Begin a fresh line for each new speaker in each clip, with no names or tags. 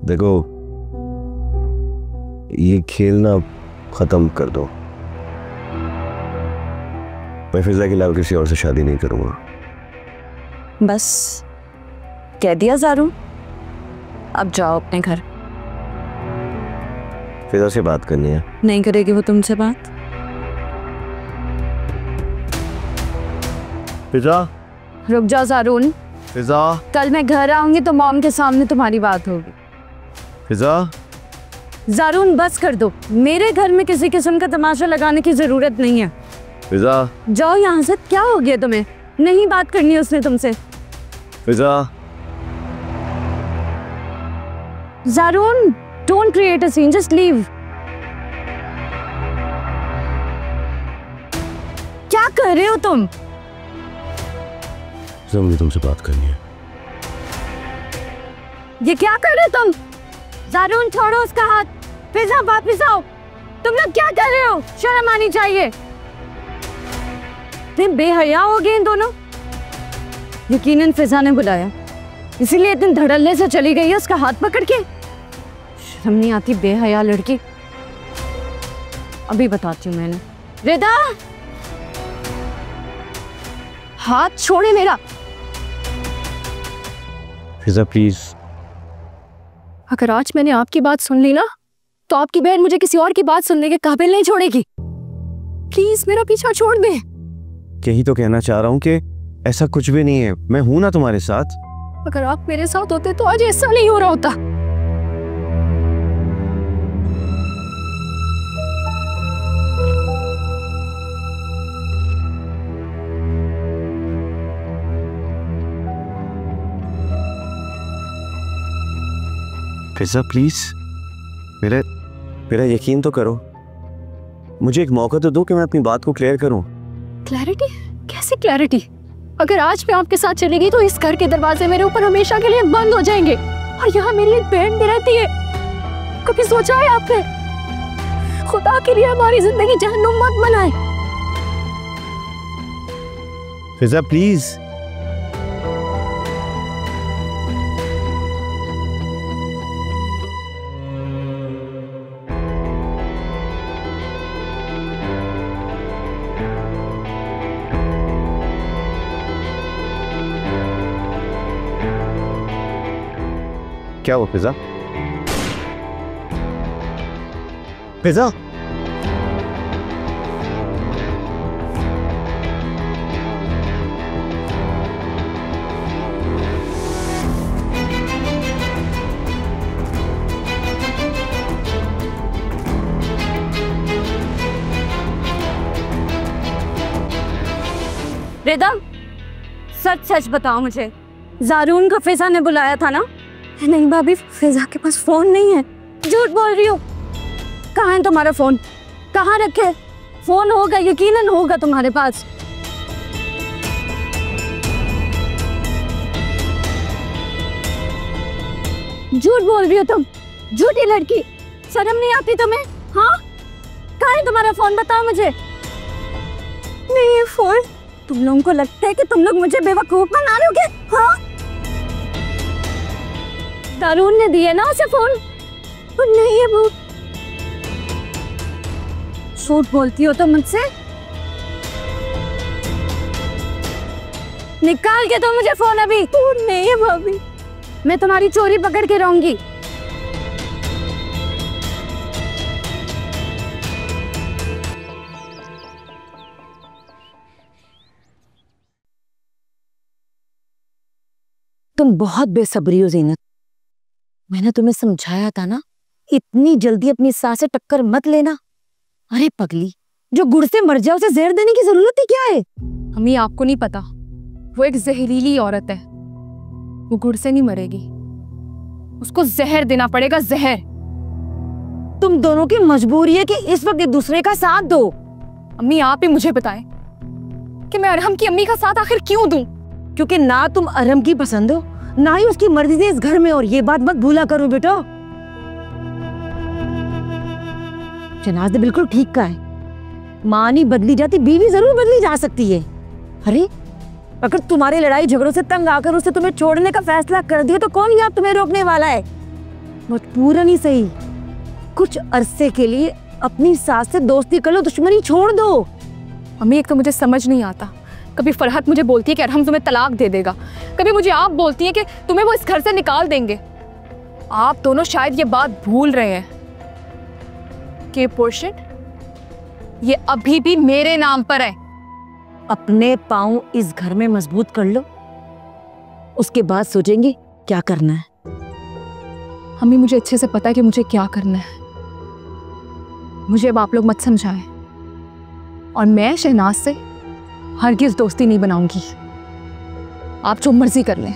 देखो, ये खेल ना खत्म कर दो। मैं फिजा के अलावा किसी और से शादी नहीं करूंगा।
बस कह दिया ज़ारून, अब जाओ अपने घर।
फिजा से बात करनी है।
नहीं करेगी वो तुमसे बात?
फिजा,
रुक जाओ ज़ारून।
फिजा,
कल मैं घर आऊंगी तो मॉम के सामने तुम्हारी बात होगी।
फिजा,
ज़ारून बस कर दो, मेरे घर में किसी किस्म का तमाशा लगाने की जरूरत नहीं है।
फिजा,
जाओ यहाँ से। क्या हो गया तुम्हें? नहीं बात करनी उसने तुमसे।
Fiza,
Zaroon, don't create a scene, just leave. क्या कर रहे हो तुम?
मुझे तुमसे बात करनी है।
ये क्या कर रहे हो तुम? ज़ारून छोड़ो उसका हाथ। फिजा वापस आओ। तुम लोग क्या कर रहे हो? शर्म आनी चाहिए। इतने बेहया हो गए इन दोनों। यकीनन फिजा ने बुलाया, इसीलिए इतने धड़ल्ले से चली गई है उसका हाथ पकड़ के। शर्म नहीं आती, बेहया लड़की। अभी बताती हूँ मैंने। रिदा, हाथ छोड़े मेरा।
फिजा प्लीज।
अगर आज मैंने आपकी बात सुन ली ना, तो आपकी बहन मुझे किसी और की बात सुनने के काबिल नहीं छोड़ेगी। प्लीज मेरा पीछा छोड़ दे।
यही तो कहना चाह रहा हूँ कि ऐसा कुछ भी नहीं है, मैं हूं ना तुम्हारे साथ।
अगर आप मेरे साथ होते तो आज ऐसा नहीं हो रहा होता।
फिजा प्लीज, मेरा यकीन तो करो। मुझे एक मौका तो दो कि मैं अपनी बात को क्लियर करूं।
क्लैरिटी? कैसे क्लैरिटी? अगर आज मैं आपके साथ चली गई तो इस घर के दरवाजे मेरे ऊपर हमेशा के लिए बंद हो जाएंगे, और यहाँ मेरी एक बहन भी रहती है। कभी सोचा है आपने? खुदा के लिए हमारी जिंदगी जहन्नुम मत बनाए।
फिजा प्लीज। क्या हुआ फिजा? फिजा,
रिदा, सच सच बताओ मुझे, ज़ारून को फिजा ने बुलाया था ना? नहीं भाभी, फिजा के पास फोन नहीं है। झूठ बोल रही हो। कहाँ है तुम्हारा फोन? कहाँ रखे? फोन होगा, यकीनन होगा तुम्हारे पास। झूठ बोल रही हो तुम, झूठी लड़की। शर्म नहीं आती तुम्हें? हाँ, कहाँ है तुम्हारा फोन? बताओ मुझे। नहीं है फोन। तुम लोगों को लगता है कि तुम लोग मुझे बेवकूफ बना रहे हो क्या? हाँ, ज़ारून ने दिए ना उसे फोन? नहीं है वो। झूठ बोलती हो तो मुझसे? निकाल के दो मुझे फोन अभी। फोन नहीं है भाभी। मैं तुम्हारी चोरी पकड़ के रहूंगी। तुम बहुत बेसब्री हो ज़ीनत। मैंने तुम्हें समझाया था ना, इतनी जल्दी अपनी सास से टक्कर मत लेना। अरे पगली, जो गुड़ से मर जाए उसे जहर देने की जरूरत ही क्या है?
अम्मी आपको नहीं पता, वो एक जहरीली औरत है। वो गुड़ से नहीं मरेगी, उसको जहर देना पड़ेगा, जहर।
तुम दोनों की मजबूरी है कि इस वक्त एक दूसरे का साथ दो।
अम्मी आप ही मुझे बताएं कि मैं अरहम की अम्मी का साथ आखिर क्यों दूं?
क्योंकि ना तुम अरहम की पसंद हो, ना ही उसकी मर्जी से इस घर में, और ये बात मत भूला करो बेटा। जनाज़ बिल्कुल ठीक का है। माँ नहीं बदली जाती, बीवी जरूर बदली जा सकती है। अरे अगर तुम्हारे लड़ाई झगड़ों से तंग आकर उसे तुम्हें छोड़ने का फैसला कर दिया तो कौन यहाँ तुम्हें रोकने वाला है? बहुत पूरा नहीं सही, कुछ अरसे के लिए अपनी सास से दोस्ती कर लो, दुश्मनी छोड़ दो।
अम्मी एक तो मुझे समझ नहीं आता, कभी फरहत मुझे बोलती है कि अरहम तुम्हें तलाक दे देगा, कभी मुझे आप बोलती है कि तुम्हें वो इस घर से निकाल देंगे। आप दोनों शायद ये बात भूल रहे हैं कि पोर्शन ये अभी भी मेरे नाम पर है।
अपने पांव इस घर में मजबूत कर लो, उसके बाद सोचेंगे क्या करना है।
अम्मी मुझे अच्छे से पता है कि मुझे क्या करना है, मुझे अब आप लोग मत समझाएं। और मैं शहनाज से हरगिज़ दोस्ती नहीं बनाऊंगी, आप जो मर्जी कर लें।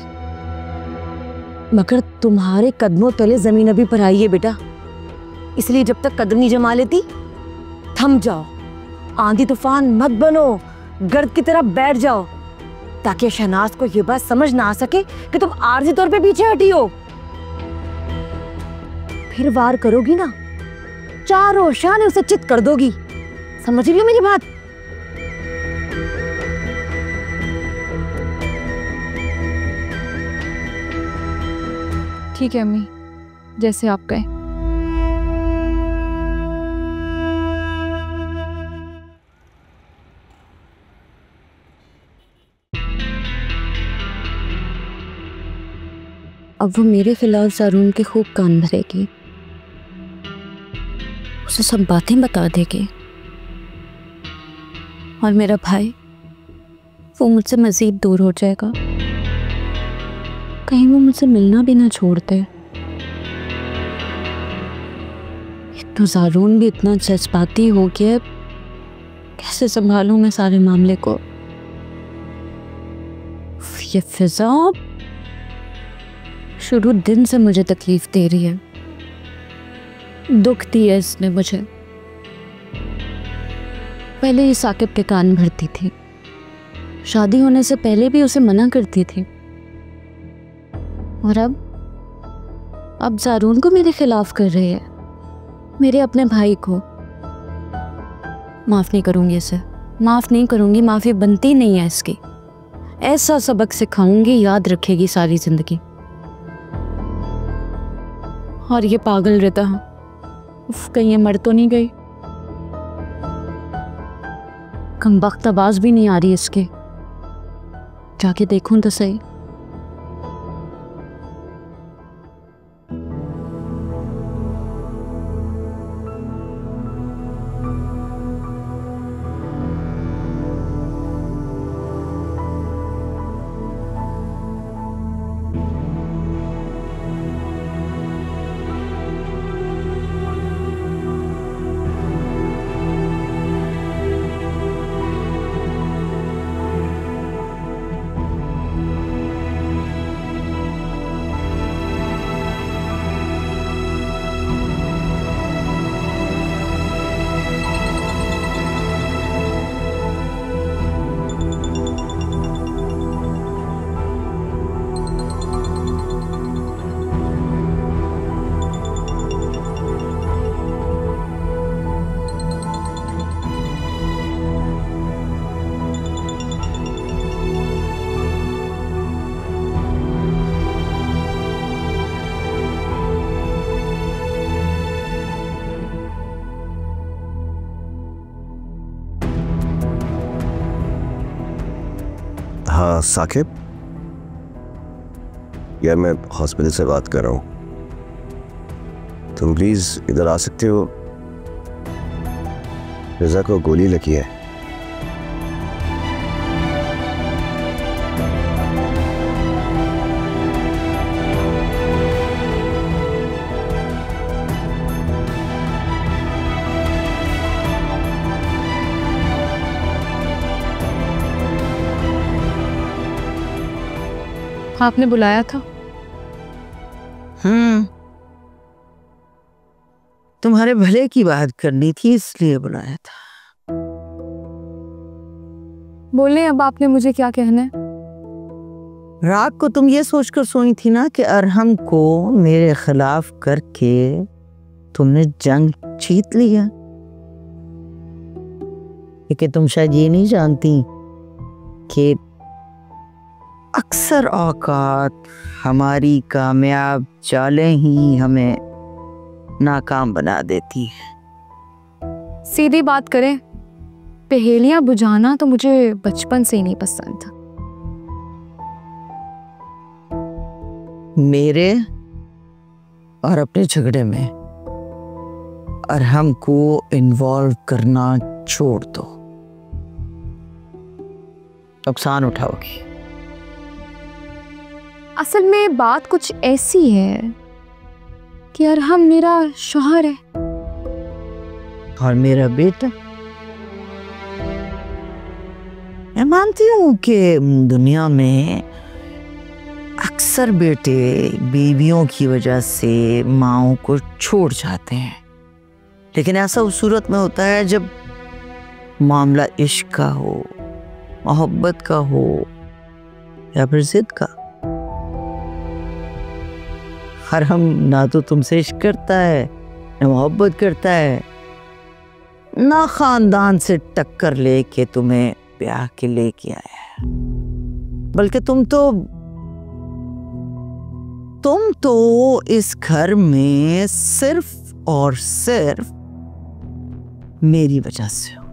मगर तुम्हारे कदमों तले जमीन अभी पर आई है बेटा, इसलिए जब तक कदम नहीं जमा लेती थम जाओ, आंधी तूफान मत बनो, गर्द की तरह बैठ जाओ, ताकि शहनाज को यह बात समझ ना आ सके कि तुम आर्जी तौर पे पीछे हटी हो। फिर वार करोगी ना, चारों शान उसे चित कर दोगी। समझ रही हो मेरी बात?
ठीक है अम्मी, जैसे आप कहें।
अब वो मेरे खिलाफ ज़ारून के खूब कान भरेगी, उसे सब बातें बता देगी, और मेरा भाई वो मुझसे मज़ीद दूर हो जाएगा, कहीं वो मुझसे मिलना भी ना छोड़ दे। तो ज़ारून भी इतना जज्बाती हो गया, कैसे संभालूं मैं सारे मामले को। ये फिजा शुरू दिन से मुझे तकलीफ दे रही है, दुख दिया इसने मुझे। पहले ये साकिब के कान भरती थी, शादी होने से पहले भी उसे मना करती थी, और अब ज़ारून को मेरे खिलाफ कर रही है, मेरे अपने भाई को। माफ़ नहीं करूँगी इसे, माफ़ नहीं करूँगी, माफ़ी बनती नहीं है इसकी। ऐसा सबक सिखाऊंगी, याद रखेगी सारी ज़िंदगी। और ये पागल रिदा, कहीं ये मर तो नहीं गई? कमबख्त आवाज़ भी नहीं आ रही इसके, जाके देखूं तो सही।
हाँ साकिब, यार मैं हॉस्पिटल से बात कर रहा हूँ, तुम प्लीज इधर आ सकते हो? फिजा को गोली लगी है।
आपने बुलाया था?
तुम्हारे भले की बात करनी थी, इसलिए बुलाया था।
बोले अब आपने मुझे क्या कहना है?
रात को तुम ये सोचकर सोई थी ना कि अरहम को मेरे खिलाफ करके तुमने जंग जीत लिया, लेकिन तुम शायद ये नहीं जानती कि अक्सर औकात हमारी कामयाब चालें ही हमें नाकाम बना देती है।
सीधी बात करें, पहेलियां बुझाना तो मुझे बचपन से ही नहीं पसंद था।
मेरे और अपने झगड़े में अरहम को इन्वॉल्व करना छोड़ दो, नुकसान उठाओगी।
असल में बात कुछ ऐसी है कि अरहम मेरा शौहर है
और मेरा बेटा। मैं मानती हूँ कि दुनिया में अक्सर बेटे बीवियों की वजह से माओं को छोड़ जाते हैं, लेकिन ऐसा उस सूरत में होता है जब मामला इश्क का हो, मोहब्बत का हो या फिर जिद का। अरहम ना तो तुमसे इश्क करता है, ना मोहब्बत करता है, ना खानदान से टक्कर लेके तुम्हें ब्याह के लेके आया है, बल्कि तुम तो इस घर में सिर्फ और सिर्फ मेरी वजह से हो।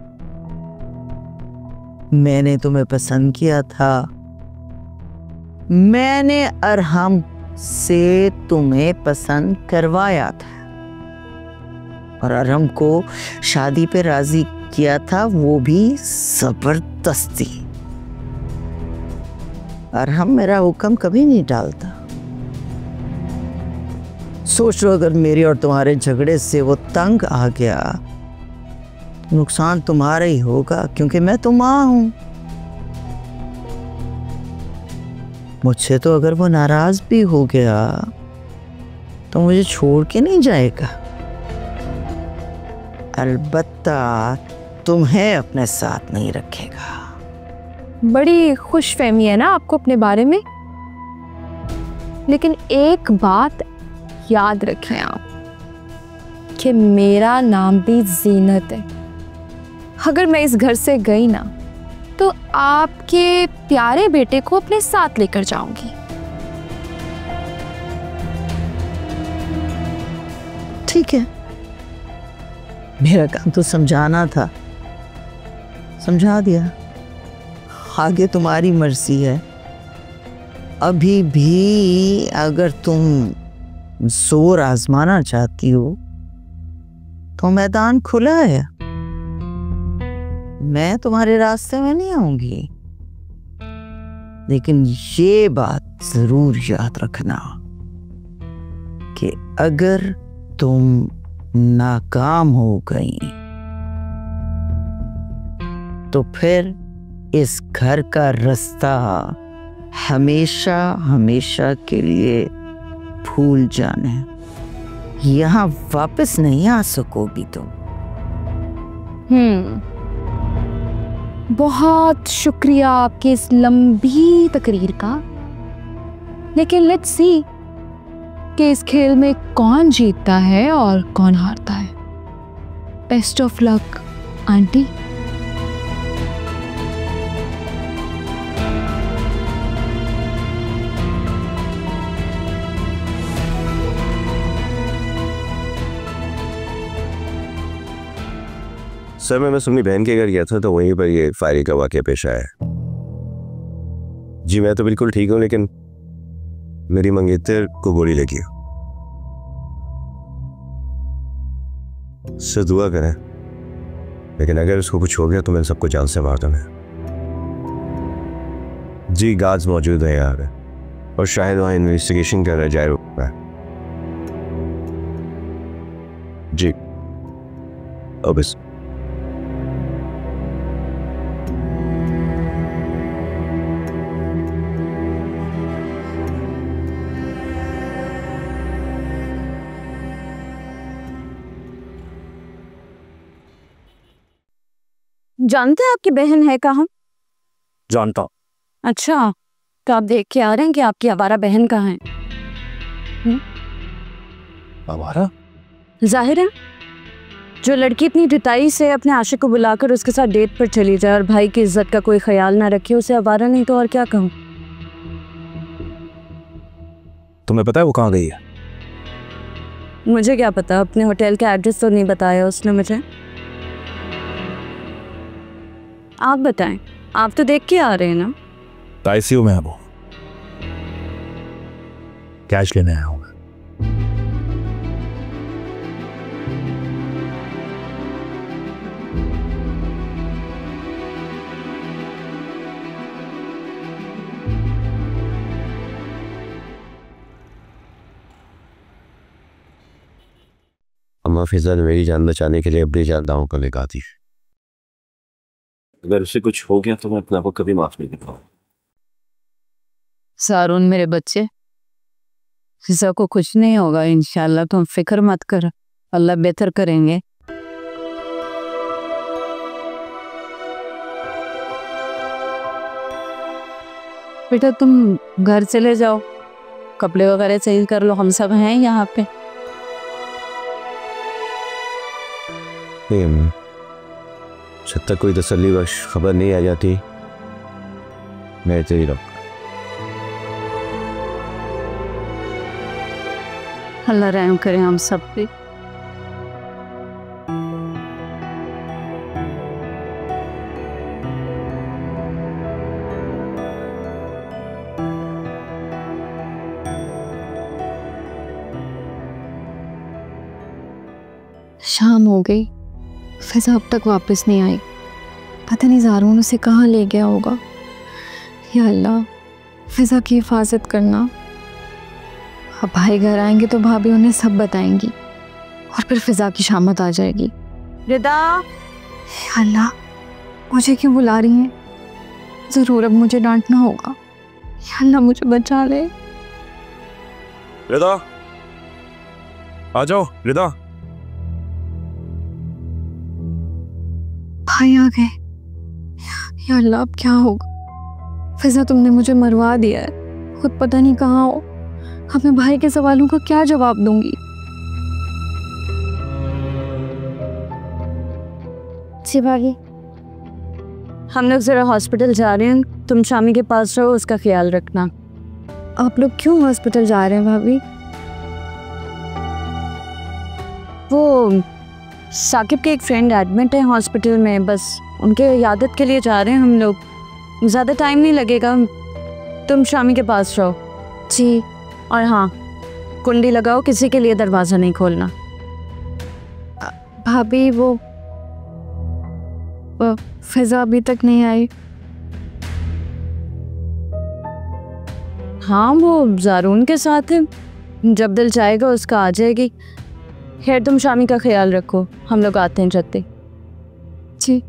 मैंने तुम्हें पसंद किया था, मैंने अरहम से तुम्हें पसंद करवाया था और अरहम को शादी पे राजी किया था, वो भी जबरदस्ती। अरहम मेरा हुक्म कभी नहीं टालता। सोच लो, अगर मेरे और तुम्हारे झगड़े से वो तंग आ गया, नुकसान तुम्हारा ही होगा, क्योंकि मैं तो मां हूं। मुझसे तो अगर वो नाराज भी हो गया तो मुझे छोड़ के नहीं जाएगा, अलबत्ता तुम्हें अपने साथ नहीं रखेगा।
बड़ी खुशफहमी है ना आपको अपने बारे में, लेकिन एक बात याद रखें आप कि मेरा नाम भी जीनत है। अगर मैं इस घर से गई ना तो आपके प्यारे बेटे को अपने साथ लेकर जाऊंगी।
ठीक है, मेरा काम तो समझाना था, समझा दिया, आगे तुम्हारी मर्जी है। अभी भी अगर तुम जोर आजमाना चाहती हो तो मैदान खुला है, मैं तुम्हारे रास्ते में नहीं आऊंगी, लेकिन ये बात जरूर याद रखना कि अगर तुम नाकाम हो गई तो फिर इस घर का रास्ता हमेशा हमेशा के लिए भूल जाना है, यहां वापस नहीं आ सकोगी तुम।
बहुत शुक्रिया आपकी इस लंबी तकरीर का, लेकिन लेट्स सी कि इस खेल में कौन जीतता है और कौन हारता है। Best of luck aunty.
Sir मैं अपनी बहन के घर गया था तो वहीं पर ये फायरिंग का वाकया पेश आया। जी मैं तो बिल्कुल ठीक हूँ, लेकिन मेरी मंगेतर को गोली लगी। सर दुआ करें, लेकिन अगर उसको कुछ हो गया तो मैं सबको जान से मार दूंगा। जी गार्ड्स मौजूद है यहाँ पे और शायद वहाँ इन्वेस्टिगेशन कर रहा जाए रुकना। जी अब इस
जानते हैं आपकी बहन है कहाँ?
जानता हूँ।
अच्छा, तो आप देख के आ रहे हैं कि आपकी आवारा बहन कहाँ है?
आवारा?
जाहिर है, जो लड़की इतनी ढिठाई से अपने आशिक को बुलाकर उसके साथ डेट पर चली जाए और भाई की इज्जत का कोई ख्याल ना रखे, उसे आवारा नहीं तो और क्या कहूँ।
तुम्हें पता है वो कहाँ गई है?
मुझे क्या पता, अपने होटल का एड्रेस तो नहीं बताया उसने मुझे। आप बताएं, आप तो देख के आ रहे हैं ना।
आईसीयू में है वो, कैश लेने आया हूँ।
अम्मा फिजा ने मेरी जान बचाने के लिए अपनी जान दांव पर लगा दी। अगर उसे कुछ हो गया तो मैं अपने आप को कभी माफ नहीं कर पाऊंगा।
ज़ारून मेरे बच्चे, फिजा को कुछ नहीं होगा इंशाल्लाह, तुम फिक्र मत कर, अल्लाह बेहतर करेंगे। बेटा तुम घर चले जाओ, कपड़े वगैरह चेंज कर लो, हम सब हैं यहाँ पे।
जब तक कोई तसल्ली बख्श खबर नहीं आ जाती मैं इधर ही रहूंगा।
अल्लाह रहम करे हम सब पे।
शाम हो गई, फिजा अब तक वापस नहीं आई। पता नहीं ज़ारून उसे कहाँ ले गया होगा। या अल्लाह, फिजा की हिफाजत करना। अब भाई घर आएंगे तो भाभी उन्हें सब बताएंगी और फिर फिजा की शामत आ जाएगी।
रिदा,
या अल्लाह, मुझे क्यों बुला रही हैं? ज़रूर अब मुझे डांटना होगा। या अल्लाह मुझे बचा ले।
रिदा, आ जाओ रिदा।
भाई आ गए। या अल्लाह, अब क्या होगा? फिजा तुमने मुझे मरवा दिया है, खुद पता नहीं कहाँ हो। अब मैं भाई के सवालों का क्या जवाब दूंगी?
जी भाभी, हम लोग जरा हॉस्पिटल जा रहे हैं, तुम शामी के पास रहो, उसका ख्याल रखना।
आप लोग क्यों हॉस्पिटल जा रहे हैं भाभी?
वो साकिब के एक फ्रेंड एडमिट है हॉस्पिटल में, बस उनके इयादत के लिए जा रहे हैं हम लोग। ज़्यादा टाइम नहीं लगेगा, तुम शामी के पास रहो।
जी।
और हाँ, कुंडी लगाओ, किसी के लिए दरवाज़ा नहीं खोलना।
भाभी वो फिजा अभी तक नहीं आई।
हाँ, वो ज़ारून के साथ है, जब दिल चाहेगा उसका आ जाएगी। खैर तुम शामी का ख्याल रखो, हम लोग आते हैं जल्दी।
जी।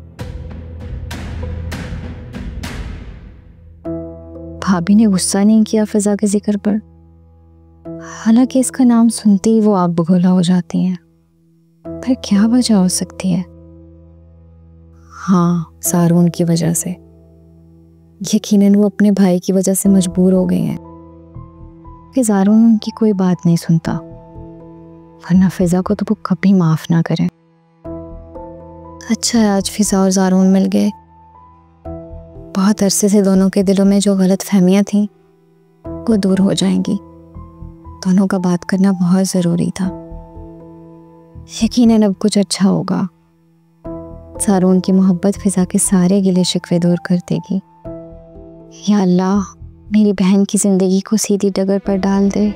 भाभी ने गुस्सा नहीं किया फिजा के जिक्र पर, हालांकि इसका नाम सुनते ही वो आग बगोला हो जाती हैं। फिर क्या वजह हो सकती है? हाँ, ज़ारून की वजह से। यकीनन वो अपने भाई की वजह से मजबूर हो गए हैं कि ज़ारून उनकी कोई बात नहीं सुनता, वरना फिजा को तो वो कभी माफ ना करें। अच्छा है आज फिजा और ज़ारून मिल गए। बहुत अरसे से दोनों के दिलों में जो गलत फहमियाँ थीं वो दूर हो जाएंगी। दोनों का बात करना बहुत ज़रूरी था। यकीनन अब कुछ अच्छा होगा। ज़ारून की मोहब्बत फिजा के सारे गिले शिकवे दूर कर देगी। या अल्लाह, मेरी बहन की ज़िंदगी को सीधी डगर पर डाल दे।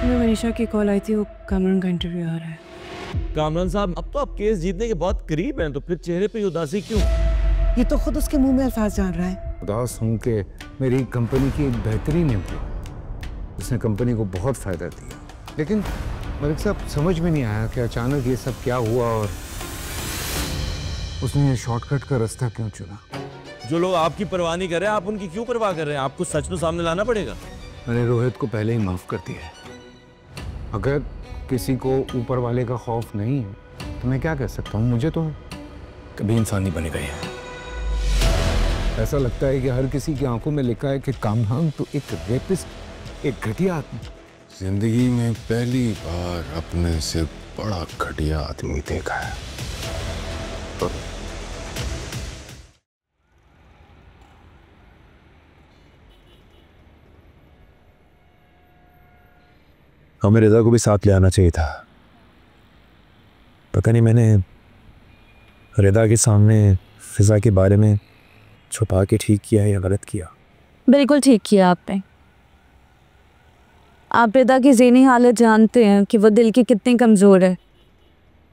मनीषा की कॉल आई थी, वो कामरान का इंटरव्यू आ रहा है।
कामरान साहब, अब तो आप केस जीतने के बहुत करीब हैं, तो फिर चेहरे पे उदासी क्यों?
ये तो खुद उसके मुंह में अल्फाज जान रहा है।
उदास हूँ कि मेरी कंपनी की एक बेहतरीन एम्प्लॉय जिसने कंपनी को बहुत फ़ायदा दिया, लेकिन मलिक साहब समझ में नहीं आया कि अचानक ये सब क्या हुआ और उसने ये शॉर्टकट का रास्ता क्यों चुना।
जो लोग आपकी परवाह नहीं कर रहे, आप उनकी क्यों परवाह कर रहे हैं? आपको सच को सामने लाना पड़ेगा।
मैंने रोहित को पहले ही माफ़ कर दिया है। अगर किसी को ऊपर वाले का खौफ नहीं है तो मैं क्या कह सकता हूँ, मुझे तो
कभी इंसान नहीं बनेगा ये।
ऐसा लगता है कि हर किसी की आंखों में लिखा है कि कामरान तो एक रेपिस्ट, एक घटिया आदमी।
जिंदगी में पहली बार अपने से बड़ा घटिया आदमी देखा है।
हमें रिदा को भी साथ ले आना चाहिए था। पता नहीं मैंने रिदा के सामने फिजा के बारे में छुपा के ठीक किया या गलत किया।
बिल्कुल ठीक किया आपने। आप रिदा की ज़हनी हालत जानते हैं कि वो दिल की कितनी कमज़ोर है।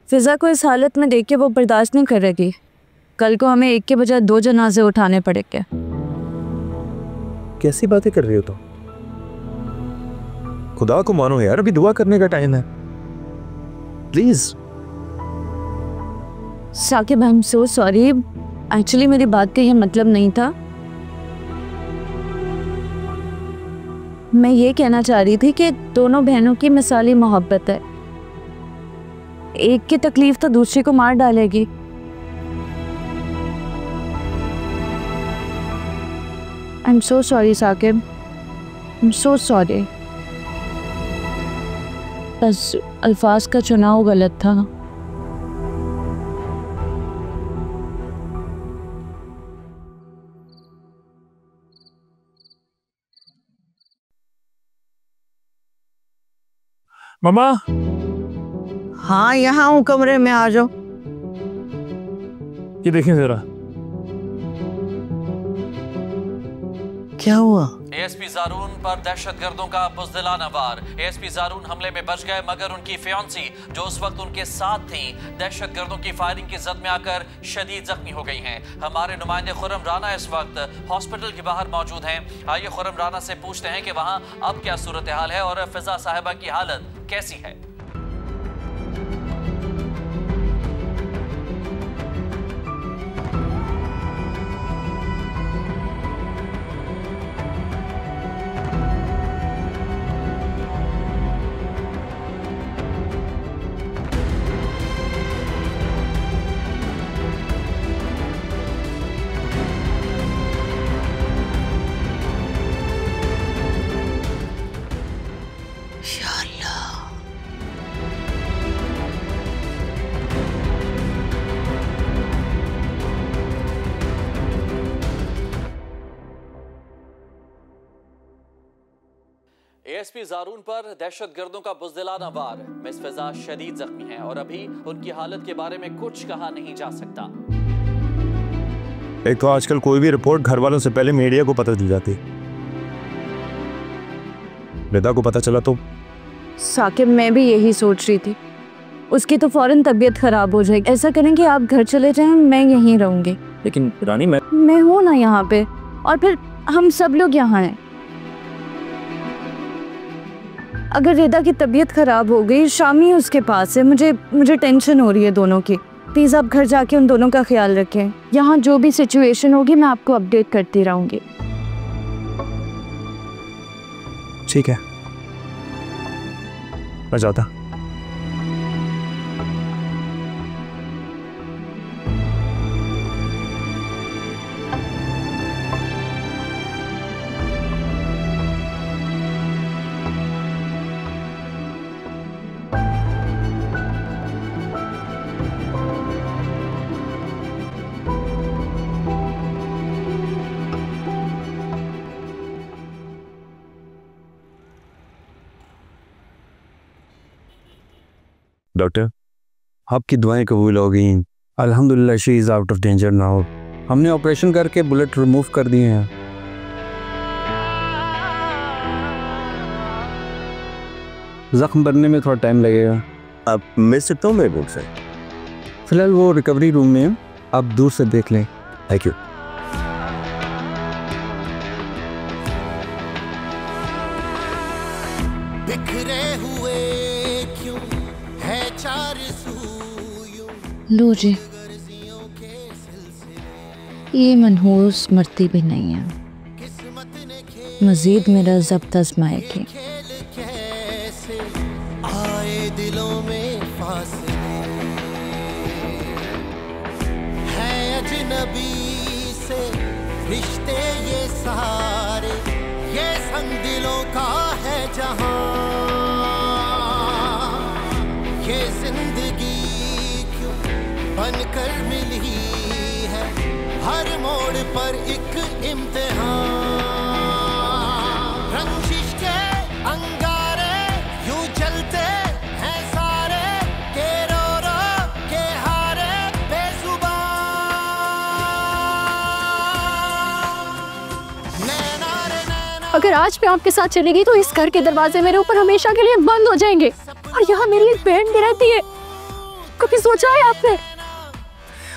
फिज़ा को इस हालत में देख के वो बर्दाश्त नहीं करेगी। कल को हमें एक के बजाय 2 जनाजे उठाने पड़ेंगे।
कैसी बातें कर रही हो तुम? खुदा को मानो यार, अभी दुआ करने का टाइम है, please.
Saqib, I am so sorry. Actually मेरी बात का ये मतलब नहीं था। मैं ये कहना चाह रही थी कि दोनों बहनों की मिसाली मोहब्बत है। एक की तकलीफ तो दूसरी को मार डालेगी। I am so sorry Saqib, I am so sorry. बस अल्फाज का चुनाव गलत था।
मामा।
हाँ, यहाँ हूँ, कमरे में आ जाओ।
ये देखें जरा।
क्या हुआ?
एएसपी ज़ारून पर दहशतगर्दों का बुज़दिलाना वार। एएसपी ज़ारून हमले में बच गए, मगर उनकी फियांसी जो उस वक्त उनके साथ थी दहशतगर्दों की फायरिंग की जद में आकर शदीद जख्मी हो गई हैं। हमारे नुमाइंदे खुर्रम राना इस वक्त हॉस्पिटल के बाहर मौजूद हैं। आइए खुर्रम राना से पूछते हैं कि वहाँ अब क्या सूरत हाल है और फिजा साहिबा की हालत कैसी है। एएसपी ज़ारून पर दहशतगर्दों का बुज़दिलाना वार। मिस फिजा शदीद जख्मी हैं और अभी उनकी हालत के बारे में कुछ कहा नहीं जा सकता।
एक तो आजकल कोई भी रिपोर्ट घर वालों से पहले मीडिया को पता चल जाती। रिदा को पता चला तो?
साकिब, मैं भी यही सोच रही थी। उसकी तो फौरन तबीयत खराब हो जाएगी। ऐसा करें कि आप घर चले जाएं, मैं यहीं रहूंगी।
लेकिन रानी,
मैं हूं ना यहाँ पे, और फिर हम सब लोग यहाँ हैं। अगर रिदा की तबीयत खराब हो गई, शामी उसके पास है, मुझे टेंशन हो रही है दोनों की। प्लीज़ आप घर जाके उन दोनों का ख्याल रखें। यहाँ जो भी सिचुएशन होगी मैं आपको अपडेट करती रहूँगी।
ठीक है, मैं जाता। डॉक्टर, आपकी दुआएं कबूल हो गई। अल्हम्दुलिल्लाह, she is out of danger now. हमने ऑपरेशन करके बुलेट रिमूव कर दिए हैं। जख्म बनने में थोड़ा टाइम लगेगा।
आप मिल सकता हूँ मेरे बोर्ड से?
फिलहाल वो रिकवरी रूम में है, आप दूर से देख लें।
Thank you.
लो जी, ये मनहूस मरती भी नहीं है। मजीद मेरा ज़ब्त आज़माएगी।
आए दिलों में फासले हैं अजनबी से रिश्ते ये सारे, ये संग दिलों का है जहां। ये जिंदगी बनकर मिली है हर मोड़ पर एक इम्तिहान। रंजिश के अंगारे यूं
अगर आज मैं आपके साथ चली गई तो इस घर के दरवाजे मेरे ऊपर हमेशा के लिए बंद हो जाएंगे और यहाँ मेरी एक बहन भी रहती है। कभी सोचा है आपने?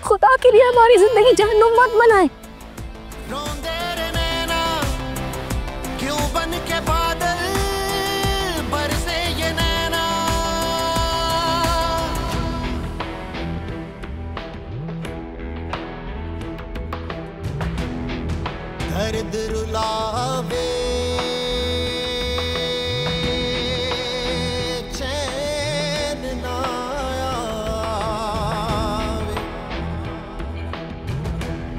खुदा के लिए हमारी जिंदगी जहन्नुम मत बनाए।
क्यों बन के बादल बरसे ये नैना, दर्द रुलावे चैन ना आवे,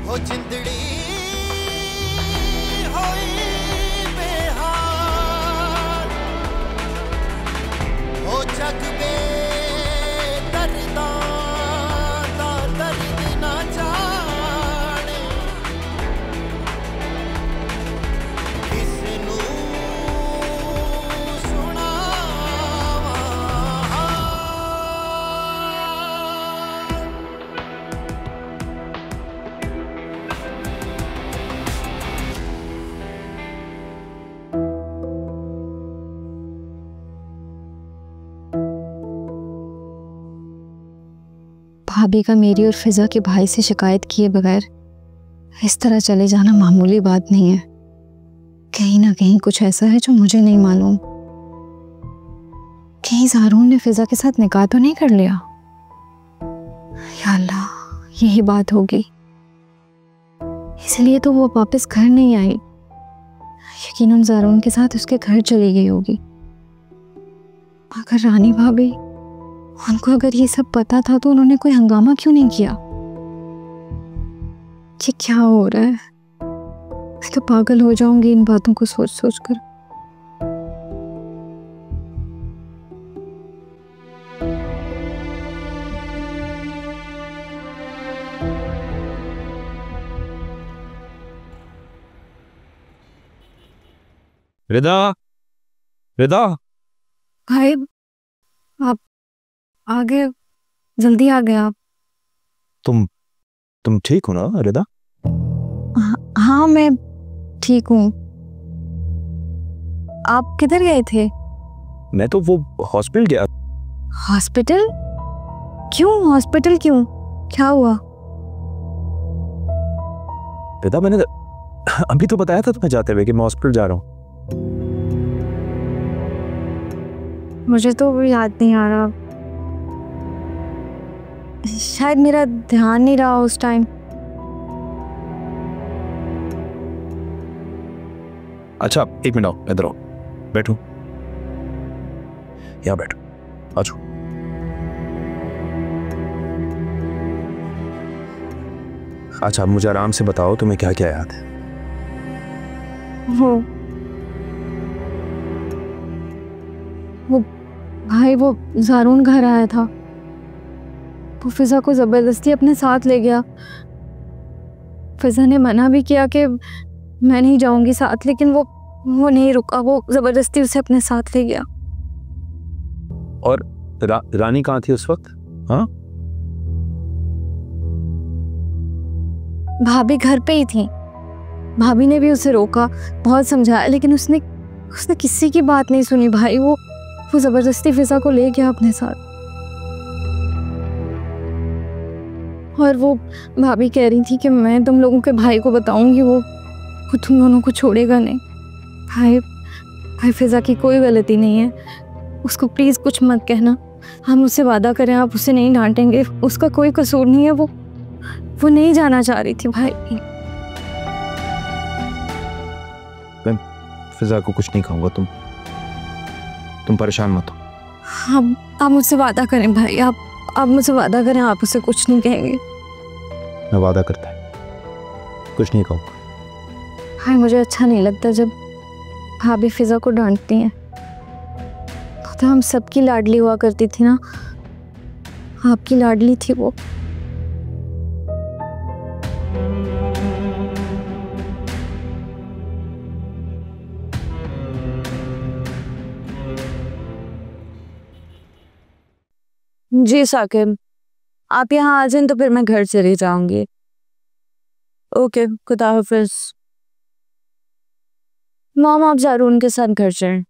हो जिंदड़ी जग बे दर्दा दा दर्द ना जाने, किसनू सुनावा।
भाभी का मेरी और फिजा के भाई से शिकायत किए बगैर इस तरह चले जाना मामूली बात नहीं है। कहीं ना कहीं कुछ ऐसा है जो मुझे नहीं मालूम। कहीं ज़ारून ने फिजा के साथ निकाह तो नहीं कर लिया? या अल्लाह, यही बात होगी, इसलिए तो वो वापस घर नहीं आई। यकीनन ज़ारून के साथ उसके घर चली गई होगी। अगर रानी भाभी, उनको अगर ये सब पता था तो उन्होंने कोई हंगामा क्यों नहीं किया? ये क्या हो रहा है? मैं तो पागल हो जाऊंगी इन बातों को सोच सोच कर।
रिदा, रिदा,
भाई आप आगे, जल्दी आ गए आप।
तुम ठीक हो ना रिदा?
हाँ मैं ठीक हूँ। आप किधर गए थे?
मैं तो वो हॉस्पिटल गया।
हॉस्पिटल? क्यों हॉस्पिटल क्यों? क्या हुआ?
रिदा, मैंने अभी तो बताया था तुम्हें जाते हुए कि मैं हॉस्पिटल जा रहा हूँ।
मुझे तो याद नहीं आ रहा, शायद मेरा ध्यान नहीं रहा उस टाइम।
अच्छा, एक मिनट आओ, इधर आओ, बैठो, यहाँ बैठो, आ जाओ। अच्छा, मुझे आराम से बताओ तुम्हें क्या क्या याद है?
वो भाई, वो ज़ारून घर आया था, वो फिजा को जबरदस्ती अपने साथ ले गया। फिजा ने मना भी किया कि मैं नहीं जाऊंगी साथ, लेकिन वो नहीं रुका, वो जबरदस्ती उसे अपने साथ ले गया।
और रानी कहाँ थी उस वक्त? हाँ,
भाभी घर पे ही थी। भाभी ने भी उसे रोका, बहुत समझाया, लेकिन उसने किसी की बात नहीं सुनी। भाई वो जबरदस्ती फिजा को ले गया अपने साथ। और वो भाभी कह रही थी कि मैं तुम लोगों के भाई को बताऊंगी, वो तुम दोनों को छोड़ेगा नहीं। भाई फिजा की कोई गलती नहीं है, उसको प्लीज कुछ मत कहना। हम उससे वादा करें, आप उसे नहीं डांटेंगे, उसका कोई कसूर नहीं है। वो नहीं जाना चाह रही थी भाई।
मैं फिजा को कुछ नहीं कहूँगा, तुम परेशान मत हो।
आप मुझसे वादा करें भाई, आप मुझसे वादा करें, आप उसे कुछ नहीं कहेंगे।
मैं वादा करता है, कुछ नहीं कहूँगा।
भाई मुझे अच्छा नहीं लगता जब भाभी फिजा को डांटती हैं। तो हम सबकी लाडली हुआ करती थी ना, आपकी लाडली थी वो।
जी साकिब, आप यहाँ आ जाएं तो फिर मैं घर चली जाऊंगी। ओके, खुदा हाफिज। मॉम आप ज़ारून के साथ घर जाएं।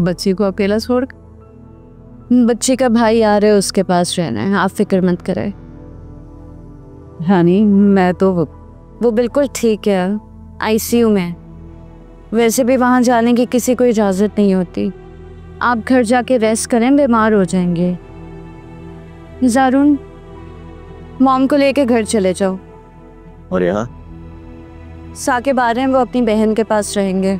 बच्ची को अकेला छोड़?
बच्ची का भाई आ रहे उसके पास रहना है, आप फिक्र मत करें।
रानी मैं तो
वो बिल्कुल ठीक है, आईसीयू में। वैसे भी वहाँ जाने की किसी को इजाज़त नहीं होती। आप घर जाके रेस्ट करें, बीमार हो जाएंगे। ज़ारून मॉम को लेके घर चले जाओ।
और यहाँ
साकिब आ रहे हैं, वो अपनी बहन के पास रहेंगे।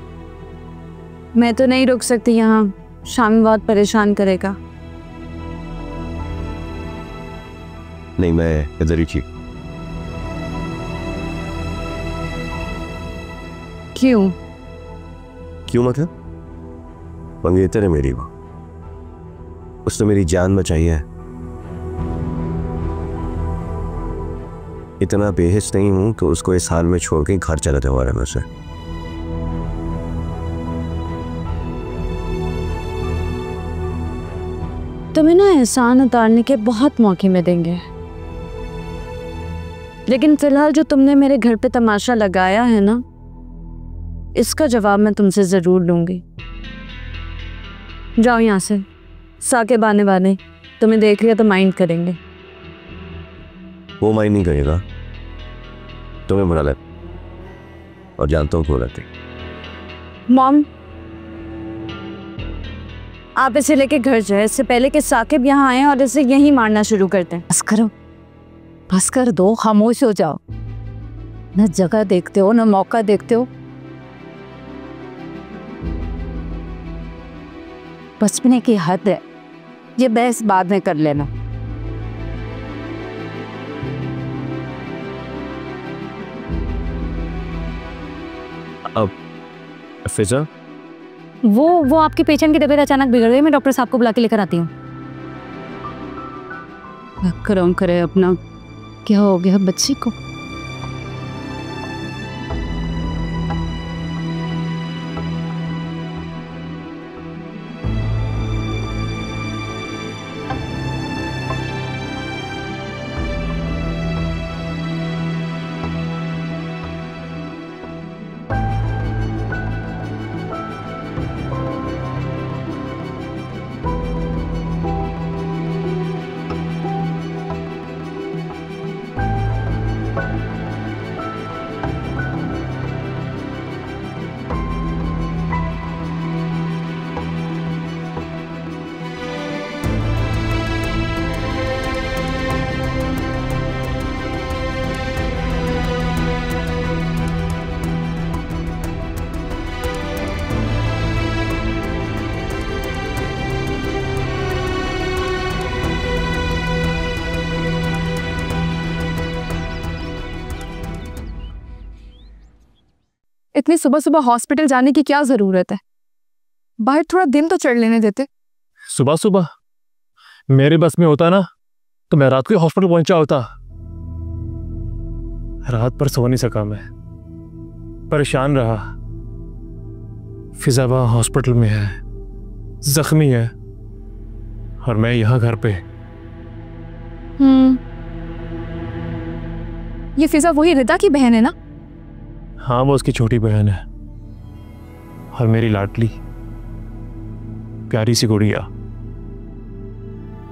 मैं तो नहीं रुक सकती यहाँ, शामी बहुत परेशान करेगा।
नहीं, मैं इधर ही ठीक।
क्यों?
क्यों मतलब? मंगेतर है मेरी वो, उसने मेरी जान बचाई है। इतना बेहिस नहीं हूं कि उसको इस हाल में छोड़ के घर चला जाऊँ आराम से।
तुम्हें ना एहसान उतारने के बहुत मौके में देंगे, लेकिन फिलहाल जो तुमने मेरे घर पे तमाशा लगाया है ना, इसका जवाब मैं तुमसे ज़रूर लूँगी। जाओ यहाँ से, साकिब आने वाले, तुम्हें देख लिया तो माइंड करेंगे।
वो माइंड नहीं करेगा, तुम्हें बुरा लग, और जानता हूँ क्यों लगती।
मॉम आप इसे लेके घर जाए, इससे पहले कि साकिब यहाँ आए और इसे यहीं मारना शुरू करते हैं।
बस करो, बस कर दो, खामोश हो जाओ। न जगह देखते हो न मौका देखते हो। बचपने की हद है, ये बहस बाद में कर लेना।
अब फिजा,
वो आपके पेशेंट की तबीयत अचानक बिगड़ गई, मैं डॉक्टर साहब को बुला के लेकर आती हूँ। करम करे अपना, क्या हो गया बच्ची को? इतनी सुबह सुबह हॉस्पिटल जाने की क्या जरूरत है? बाहर थोड़ा दिन तो चढ़ लेने देते।
सुबह सुबह मेरे बस में होता ना तो मैं रात को हॉस्पिटल पहुंचा होता। रात पर सो नहीं सका, मैं परेशान रहा। फिजा वहां हॉस्पिटल में है, जख्मी है, और मैं यहां घर पे।
ये फिजा वही रिदा की बहन है ना?
हाँ, वो उसकी छोटी बहन है और मेरी लाडली प्यारी सी गुड़िया।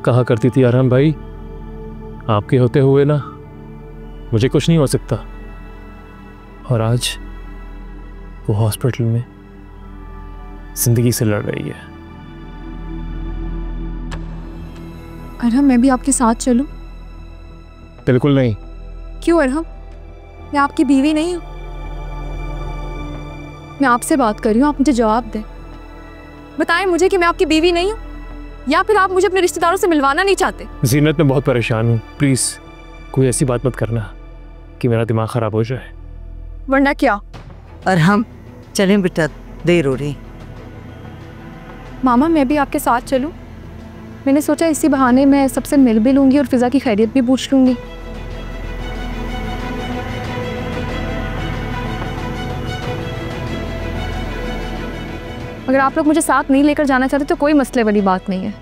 कहा करती थी आराम भाई, आपके होते हुए ना मुझे कुछ नहीं हो सकता, और आज वो हॉस्पिटल में जिंदगी से लड़ रही है।
अरहम, मैं भी आपके साथ चलूं?
बिल्कुल नहीं।
क्यों अरहम? मैं आपकी बीवी नहीं हूं। मैं आपसे बात कर रही हूँ, आप मुझे जवाब दें। बताएं मुझे कि मैं आपकी बीवी नहीं हूँ, या फिर आप मुझे अपने रिश्तेदारों से मिलवाना नहीं चाहते?
जीनत, मैं बहुत परेशान हूँ, प्लीज कोई ऐसी बात मत करना कि मेरा दिमाग खराब हो जाए।
वरना क्या?
और हम चलें बेटा, देर हो रही।
मामा मैं भी आपके साथ चलूं? मैंने सोचा इसी बहाने मैं सबसे मिल भी लूंगी और फिजा की खैरियत भी पूछ लूंगी। अगर आप लोग मुझे साथ नहीं लेकर जाना चाहते तो कोई मसले वाली बात नहीं है।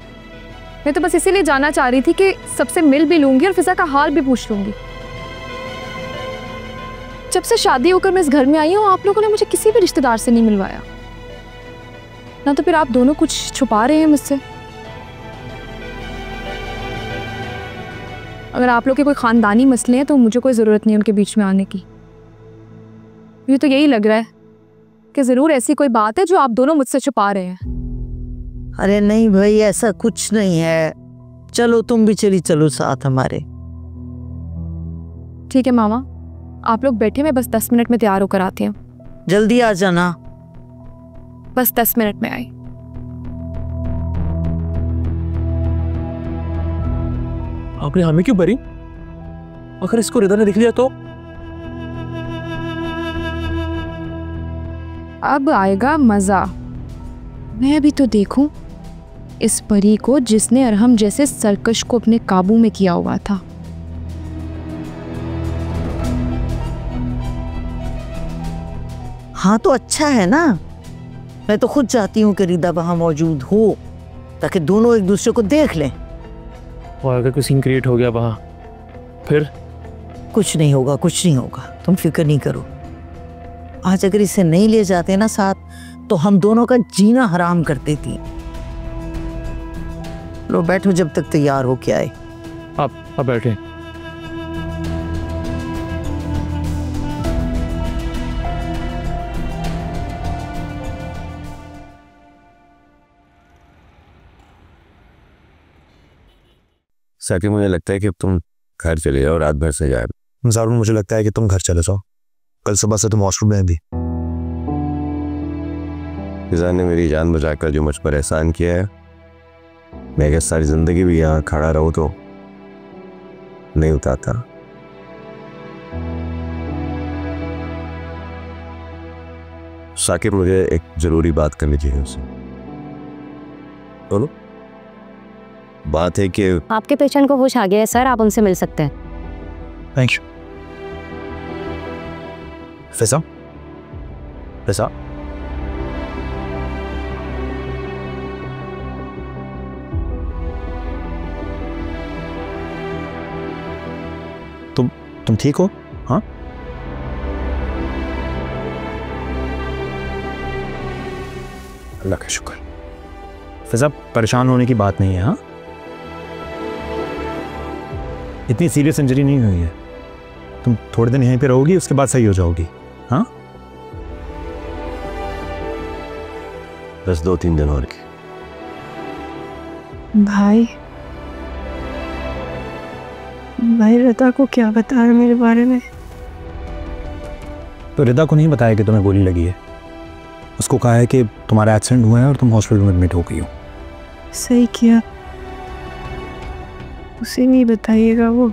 मैं तो बस इसीलिए जाना चाह रही थी कि सबसे मिल भी लूंगी और फिजा का हाल भी पूछ लूंगी। जब से शादी होकर मैं इस घर में आई हूँ आप लोगों ने मुझे किसी भी रिश्तेदार से नहीं मिलवाया ना, तो फिर आप दोनों कुछ छुपा रहे हैं मुझसे। अगर आप लोग के कोई खानदानी मसले हैं तो मुझे कोई ज़रूरत नहीं उनके बीच में आने की। मुझे तो यही लग रहा है कि ज़रूर ऐसी कोई बात है जो आप दोनों मुझसे छुपा रहे हैं।
अरे नहीं भाई, ऐसा कुछ नहीं है। चलो तुम भी चली चलो साथ हमारे।
ठीक है मामा, आप लोग बैठे, मैं बस 10 मिनट में तैयार होकर आती हूँ।
जल्दी आ जाना।
बस 10 मिनट में आई।
आपने हमें क्यों भरी? अगर इसको रिदा ने देख लिया तो?
अब आएगा मजा। मैं भी तो देखूं इस परी को जिसने अरहम जैसे सरकश को अपने काबू में किया हुआ था।
हाँ तो अच्छा है ना, मैं तो खुद चाहती हूँ कि रिदा वहां मौजूद हो ताकि दोनों एक दूसरे को देख लें।
और अगर कोई सीन क्रिएट हो गया वहां, फिर?
कुछ नहीं होगा, कुछ नहीं होगा, तुम फिक्र नहीं करो। आज अगर इसे नहीं ले जाते ना साथ तो हम दोनों का जीना हराम कर देती। लो बैठो जब तक तैयार हो के आए।
आप बैठे।
साकिब, मुझे लगता है कि तुम घर चले जाओ, रात भर से जाए।
ज़ारून, मुझे लगता है कि तुम घर चले जाओ, कल सुबह से तुम वॉशरूम में भी।
फिजा ने मेरी जान बचाकर जो मुझ पर एहसान किया है, मैं अगर सारी जिंदगी भी यहाँ खड़ा रहूं तो नहीं उतारता। साकिब, मुझे एक जरूरी बात करनी चाहिए उससे। बोलो। बात है कि
आपके पेशेंट को होश आ गया है सर, आप उनसे मिल सकते हैं।
Thank you. फिजा, फिजा, तुम ठीक हो? हाँ, अल्लाह का शुक्र। फिजा, परेशान होने की बात नहीं है। हाँ, इतनी सीरियस इंजरी नहीं हुई है। तुम थोड़े दिन यहीं पे रहोगी, उसके बाद सही हो जाओगी। हाँ,
बस 2-3 दिन और की।
भाई रिदा को क्या बताया मेरे बारे में?
तो रिदा को नहीं बताया कि तुम्हें गोली लगी है। उसको कहा है कि तुम्हारा एक्सीडेंट हुआ है और तुम हॉस्पिटल में एडमिट हो गई हो।
सही किया, उसे नहीं बताइएगा, वो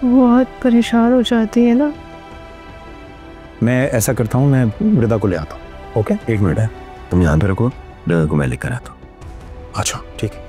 बहुत परेशान हो जाती है ना।
मैं ऐसा करता हूँ, मैं रिदा को ले आता हूँ। ओके, 1 मिनट है,
तुम यहाँ पे रखो, रिदा को मैं लेकर आता हूँ।
अच्छा ठीक है।